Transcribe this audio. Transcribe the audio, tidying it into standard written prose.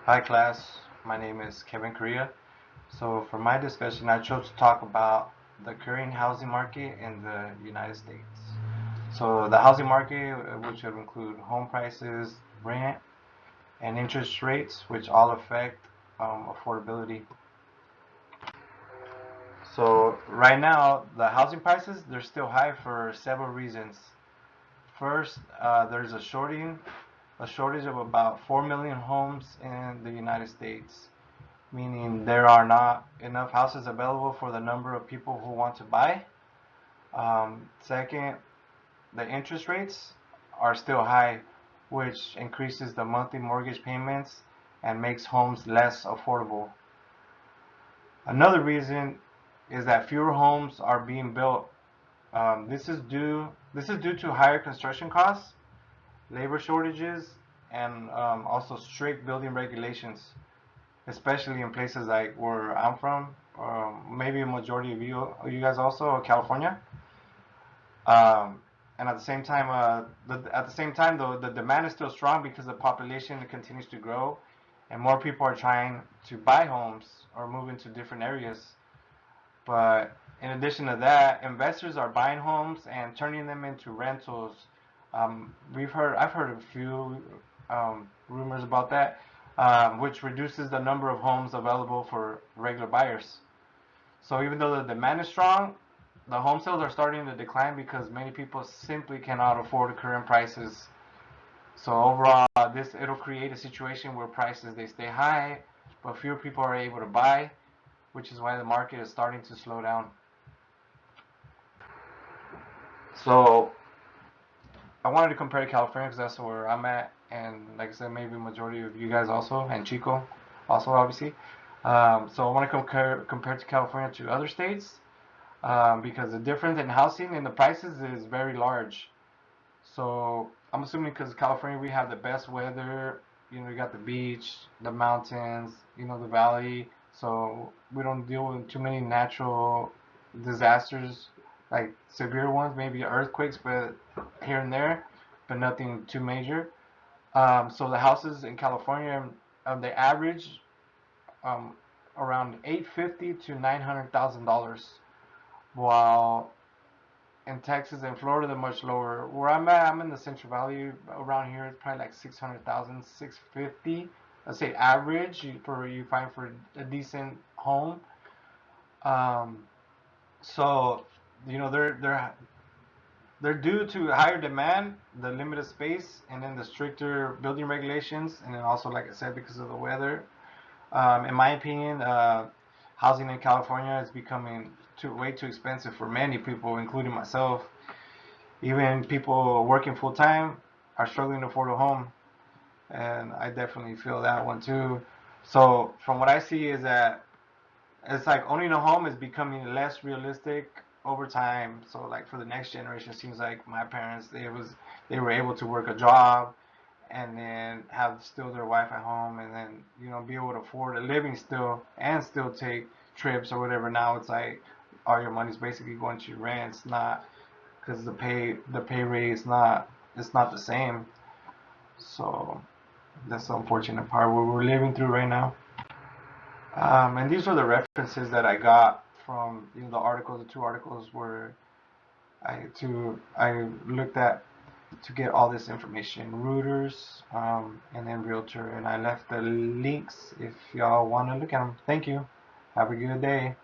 Hi class, my name is Kevin Korea. So for my discussion, I chose to talk about the current housing market in the United States. So the housing market, which would include home prices, rent, and interest rates, which all affect affordability. So right now, the housing prices, they're still high for several reasons. First, there's a shortage of about 4 million homes in the United States, meaning there are not enough houses available for the number of people who want to buy. Second, the interest rates are still high, which increases the monthly mortgage payments and makes homes less affordable. Another reason is that fewer homes are being built. This is due to higher construction costs, labor shortages, and also strict building regulations, especially in places like where I'm from, maybe a majority of you guys also, California. Um, and at the same time, though, the demand is still strong because the population continues to grow, and more people are trying to buy homes or move into different areas. But in addition to that, investors are buying homes and turning them into rentals. I've heard a few rumors about that, which reduces the number of homes available for regular buyers. So even though the demand is strong, the home sales are starting to decline because many people simply cannot afford current prices. So overall, this it'll create a situation where prices they stay high, but fewer people are able to buy, which is why the market is starting to slow down. So I wanted to compare to California because that's where I'm at, and like I said, maybe majority of you guys also, and Chico, also obviously. So I want to compare to California to other states because the difference in housing and the prices is very large. So I'm assuming because California we have the best weather. You got the beach, the mountains, the valley. So we don't deal with too many natural disasters, like severe ones, maybe earthquakes, but here and there, but nothing too major. So the houses in California, they average um, around 850 to $900,000, while in Texas and Florida, they're much lower. Where I'm at, I'm in the Central Valley. Around here, it's probably like 600,000, 650. Let's say average for you find for a decent home. Um, so they're due to higher demand, the limited space, and then the stricter building regulations, and then also, like I said, because of the weather. In my opinion, housing in California is becoming way too expensive for many people, including myself. Even people working full time are struggling to afford a home, and I definitely feel that one too. So from what I see is that it's like owning a home is becoming less realistic over time. So like for the next generation, it seems like my parents they were able to work a job and then have still their wife at home and then be able to afford a living still and still take trips or whatever. Now it's like all your money's basically going to rent. It's not because the pay rate is not it's not the same. So that's the unfortunate part what we're living through right now. And these are the references that I got from the articles, the two articles where I looked at to get all this information. Reuters, and then Realtor, and I left the links if y'all want to look at them. Thank you. Have a good day.